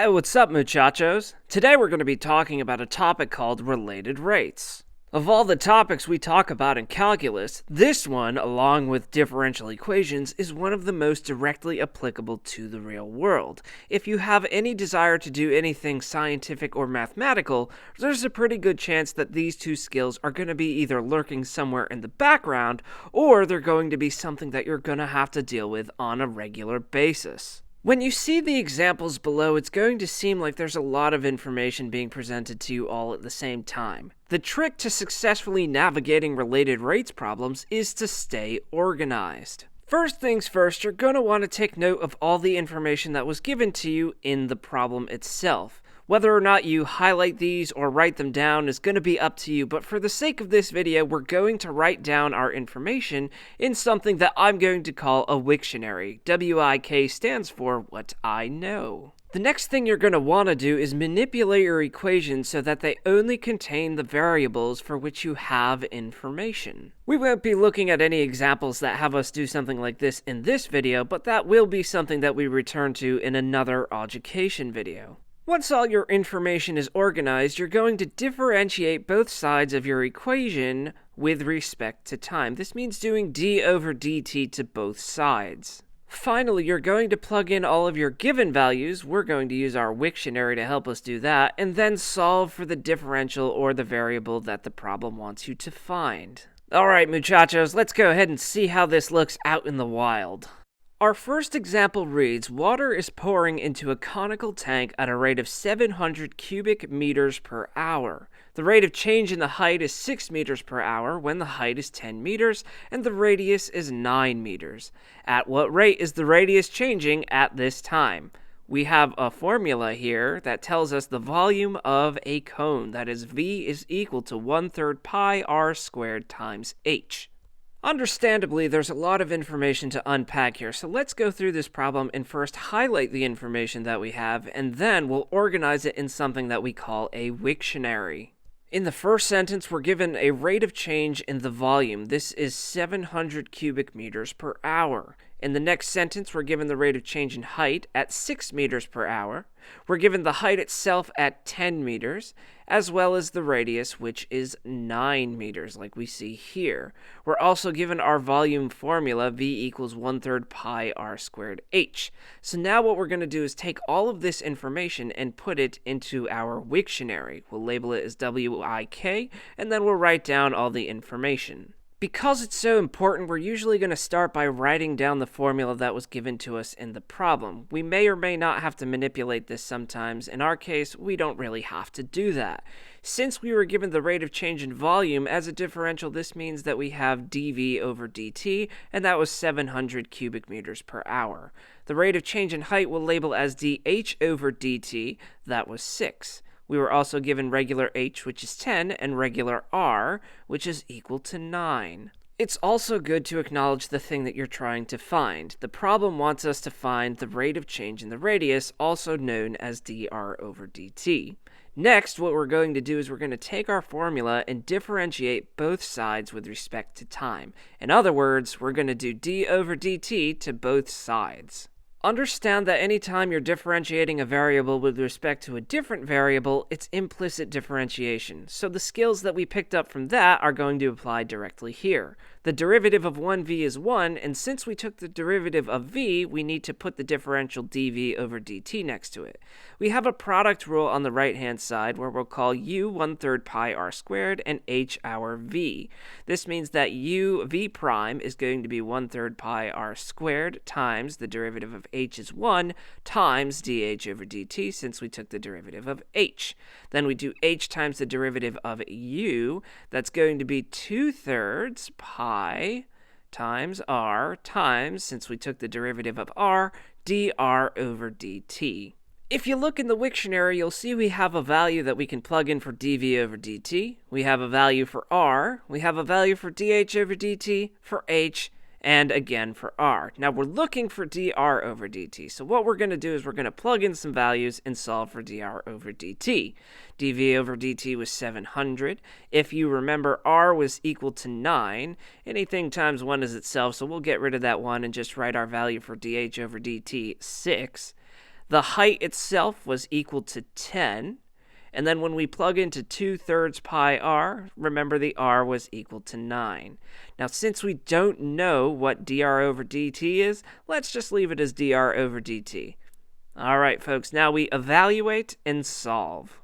Hey, what's up, muchachos? Today we're going to be talking about a topic called related rates. Of all the topics we talk about in calculus, this one, along with differential equations, is one of the most directly applicable to the real world. If you have any desire to do anything scientific or mathematical, there's a pretty good chance that these two skills are going to be either lurking somewhere in the background, or they're going to be something that you're going to have to deal with on a regular basis. When you see the examples below, it's going to seem like there's a lot of information being presented to you all at the same time. The trick to successfully navigating related rates problems is to stay organized. First things first, you're going to want to take note of all the information that was given to you in the problem itself. Whether or not you highlight these or write them down is going to be up to you, but for the sake of this video, we're going to write down our information in something that I'm going to call a Wiktionary. WIK stands for what I know. The next thing you're going to want to do is manipulate your equations so that they only contain the variables for which you have information. We won't be looking at any examples that have us do something like this in this video, but that will be something that we return to in another Auducation video. Once all your information is organized, you're going to differentiate both sides of your equation with respect to time. This means doing d over dt to both sides. Finally, you're going to plug in all of your given values. We're going to use our Wiktionary to help us do that, and then solve for the differential or the variable that the problem wants you to find. Alright, muchachos, let's go ahead and see how this looks out in the wild. Our first example reads, water is pouring into a conical tank at a rate of 700 cubic meters per hour. The rate of change in the height is 6 meters per hour when the height is 10 meters and the radius is 9 meters. At what rate is the radius changing at this time? We have a formula here that tells us the volume of a cone, that is V is equal to 1/3 pi r squared times h. Understandably, there's a lot of information to unpack here, so let's go through this problem and first highlight the information that we have, and then we'll organize it in something that we call a Wiktionary. In the first sentence, we're given a rate of change in the volume. This is 700 cubic meters per hour. In the next sentence, we're given the rate of change in height at 6 meters per hour. We're given the height itself at 10 meters, as well as the radius, which is 9 meters, like we see here. We're also given our volume formula, V equals 1/3 pi r squared h. So now what we're going to do is take all of this information and put it into our Wiktionary. We'll label it as WIK, and then we'll write down all the information. Because it's so important, we're usually going to start by writing down the formula that was given to us in the problem. We may or may not have to manipulate this sometimes. In our case, we don't really have to do that. Since we were given the rate of change in volume as a differential, this means that we have dV over dt, and that was 700 cubic meters per hour. The rate of change in height we'll label as dH over dt, that was 6. We were also given regular h, which is 10, and regular r, which is equal to 9. It's also good to acknowledge the thing that you're trying to find. The problem wants us to find the rate of change in the radius, also known as dr over dt. Next, what we're going to do is we're going to take our formula and differentiate both sides with respect to time. In other words, we're going to do d over dt to both sides. Understand that anytime you're differentiating a variable with respect to a different variable, it's implicit differentiation. So the skills that we picked up from that are going to apply directly here. The derivative of 1v is 1, and since we took the derivative of v, we need to put the differential dv over dt next to it. We have a product rule on the right-hand side where we'll call u 1/3 pi r squared and h our v. This means that u v prime is going to be 1/3 pi r squared times the derivative of h is 1 times dh over dt, since we took the derivative of h. Then we do h times the derivative of u. That's going to be 2/3 pi times r times, since we took the derivative of r, dr over dt. If you look in the Wiktionary, you'll see we have a value that we can plug in for dv over dt. We have a value for r. We have a value for dh over dt, for h, and again for r. Now we're looking for dr over dt, so what we're going to do is we're going to plug in some values and solve for dr over dt. dv over dt was 700. If you remember, r was equal to 9. Anything times 1 is itself, so we'll get rid of that 1 and just write our value for dh over dt, 6. The height itself was equal to 10. And then when we plug into 2/3 pi r, remember the r was equal to 9. Now, since we don't know what dr over dt is, let's just leave it as dr over dt. All right, folks, now we evaluate and solve.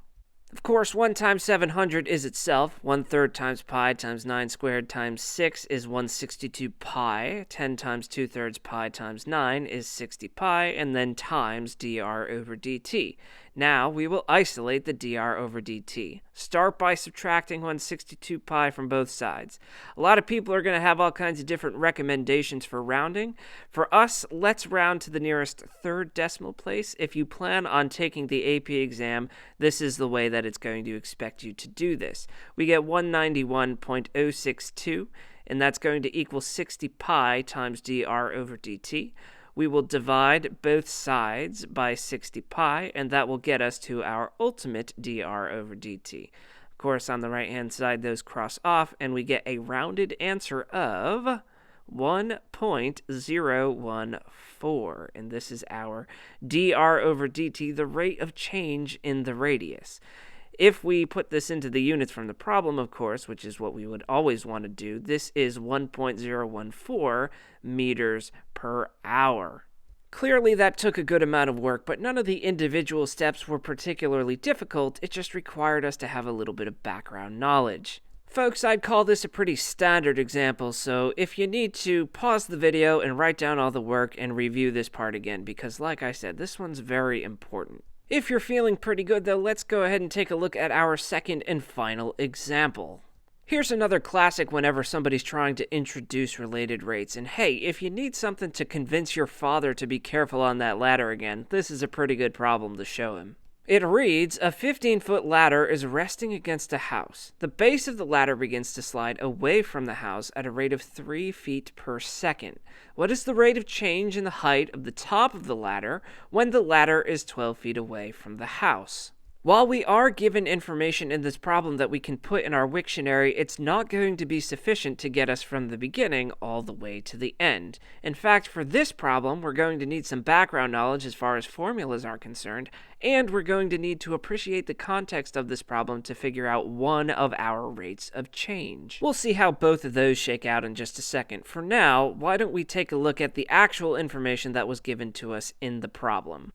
Of course, 1 times 700 is itself. 1/3 times pi times 9 squared times 6 is 162 pi. 10 times 2/3 pi times 9 is 60 pi, and then times dr over dt. Now we will isolate the dr over dt. Start by subtracting 162 pi from both sides. A lot of people are going to have all kinds of different recommendations for rounding. For us, let's round to the nearest third decimal place. If you plan on taking the AP exam, this is the way that it's going to expect you to do this. We get 191.062, and that's going to equal 60 pi times dr over dt. We will divide both sides by 60 pi, and that will get us to our ultimate dr over dt. Of course, on the right-hand side, those cross off, and we get a rounded answer of 1.014, and this is our dr over dt, the rate of change in the radius. If we put this into the units from the problem, of course, which is what we would always want to do, this is 1.014 meters per hour. Clearly, that took a good amount of work, but none of the individual steps were particularly difficult. It just required us to have a little bit of background knowledge. Folks, I'd call this a pretty standard example, so if you need to, pause the video and write down all the work and review this part again, because like I said, this one's very important. If you're feeling pretty good, though, let's go ahead and take a look at our second and final example. Here's another classic whenever somebody's trying to introduce related rates. And hey, if you need something to convince your father to be careful on that ladder again, this is a pretty good problem to show him. It reads, a 15-foot ladder is resting against a house. The base of the ladder begins to slide away from the house at a rate of 3 feet per second. What is the rate of change in the height of the top of the ladder when the ladder is 12 feet away from the house? While we are given information in this problem that we can put in our Wiktionary, it's not going to be sufficient to get us from the beginning all the way to the end. In fact, for this problem, we're going to need some background knowledge as far as formulas are concerned, and we're going to need to appreciate the context of this problem to figure out one of our rates of change. We'll see how both of those shake out in just a second. For now, why don't we take a look at the actual information that was given to us in the problem.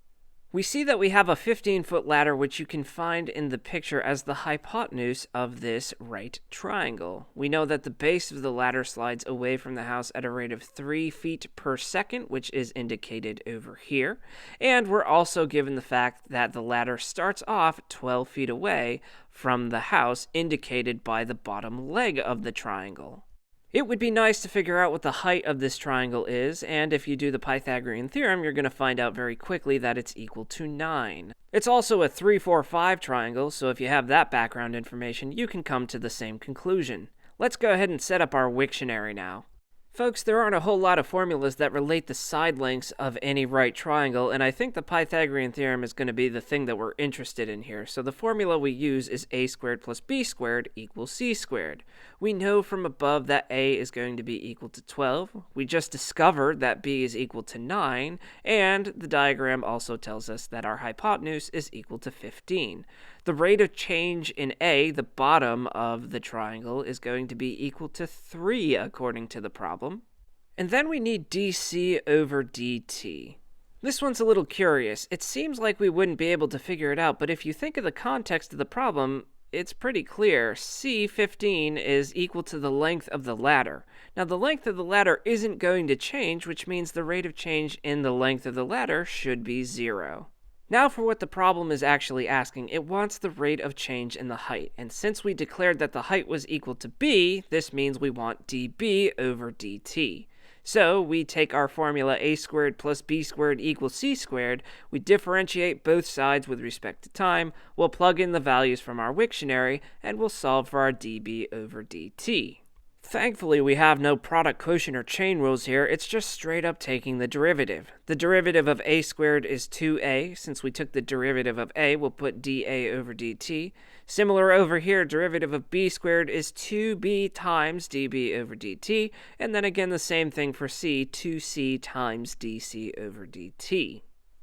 We see that we have a 15-foot ladder, which you can find in the picture as the hypotenuse of this right triangle. We know that the base of the ladder slides away from the house at a rate of 3 feet per second, which is indicated over here. And we're also given the fact that the ladder starts off 12 feet away from the house, indicated by the bottom leg of the triangle. It would be nice to figure out what the height of this triangle is, and if you do the Pythagorean Theorem, you're going to find out very quickly that it's equal to 9. It's also a 3-4-5 triangle, so if you have that background information, you can come to the same conclusion. Let's go ahead and set up our Wiktionary now. Folks, there aren't a whole lot of formulas that relate the side lengths of any right triangle, and I think the Pythagorean Theorem is going to be the thing that we're interested in here. So the formula we use is a squared plus b squared equals c squared. We know from above that a is going to be equal to 12. We just discovered that b is equal to 9, and the diagram also tells us that our hypotenuse is equal to 15. The rate of change in A, the bottom of the triangle, is going to be equal to 3 according to the problem. And then we need dc over dt. This one's a little curious. It seems like we wouldn't be able to figure it out, but if you think of the context of the problem, it's pretty clear. C15 is equal to the length of the ladder. Now, the length of the ladder isn't going to change, which means the rate of change in the length of the ladder should be 0. Now for what the problem is actually asking. It wants the rate of change in the height. And since we declared that the height was equal to b, this means we want db over dt. So we take our formula a squared plus b squared equals c squared, we differentiate both sides with respect to time, we'll plug in the values from our Wiktionary, and we'll solve for our db over dt. Thankfully, we have no product quotient or chain rules here. It's just straight up taking the derivative. The derivative of a squared is 2a. Since we took the derivative of a, we'll put dA over dt. Similar over here, derivative of b squared is 2b times db over dt. And then again, the same thing for c, 2c times dc over dt.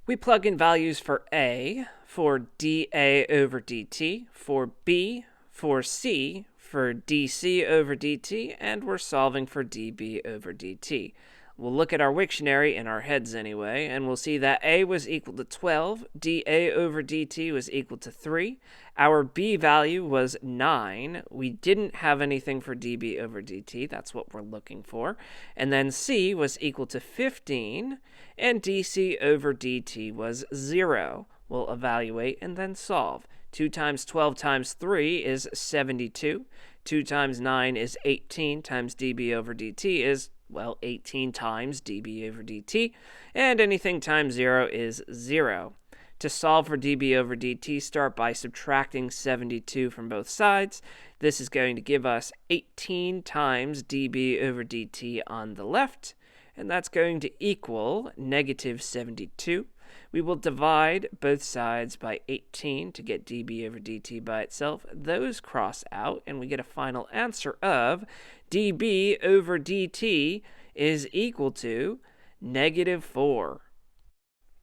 We plug in values for A, for dA over dt, for B, for C, for dc over dt, and we're solving for dB over dt. We'll look at our Wiktionary in our heads anyway, and we'll see that A was equal to 12, dA over dt was equal to 3, our B value was 9, we didn't have anything for dB over dt, that's what we're looking for, and then C was equal to 15, and dc over dt was 0. We'll evaluate and then solve. 2 times 12 times 3 is 72. 2 times 9 is 18 times dB over dt is, well, 18 times dB over dt. And anything times 0 is 0. To solve for dB over dt, start by subtracting 72 from both sides. This is going to give us 18 times dB over dt on the left, and that's going to equal negative 72. We will divide both sides by 18 to get dB over dt by itself. Those cross out, and we get a final answer of dB over dt is equal to negative 4.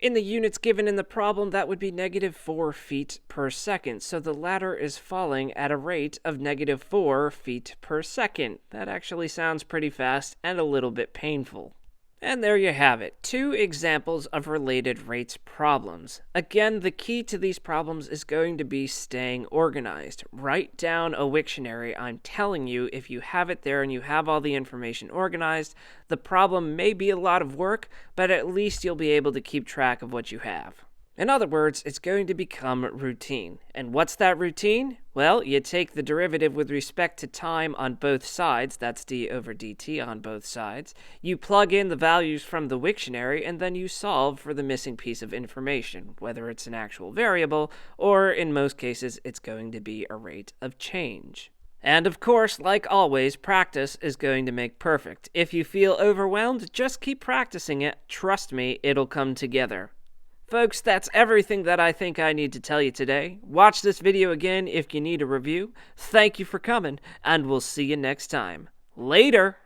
In the units given in the problem, that would be negative 4 feet per second. So the ladder is falling at a rate of negative 4 feet per second. That actually sounds pretty fast and a little bit painful. And there you have it, 2 examples of related rates problems. Again, the key to these problems is going to be staying organized. Write down a Wiktionary. I'm telling you, if you have it there and you have all the information organized, the problem may be a lot of work, but at least you'll be able to keep track of what you have. In other words, it's going to become routine. And what's that routine? Well, you take the derivative with respect to time on both sides, that's d over dt on both sides, you plug in the values from the Wiktionary, and then you solve for the missing piece of information, whether it's an actual variable, or in most cases, it's going to be a rate of change. And of course, like always, practice is going to make perfect. If you feel overwhelmed, just keep practicing it. Trust me, it'll come together. Folks, that's everything that I think I need to tell you today. Watch this video again if you need a review. Thank you for coming, and we'll see you next time. Later!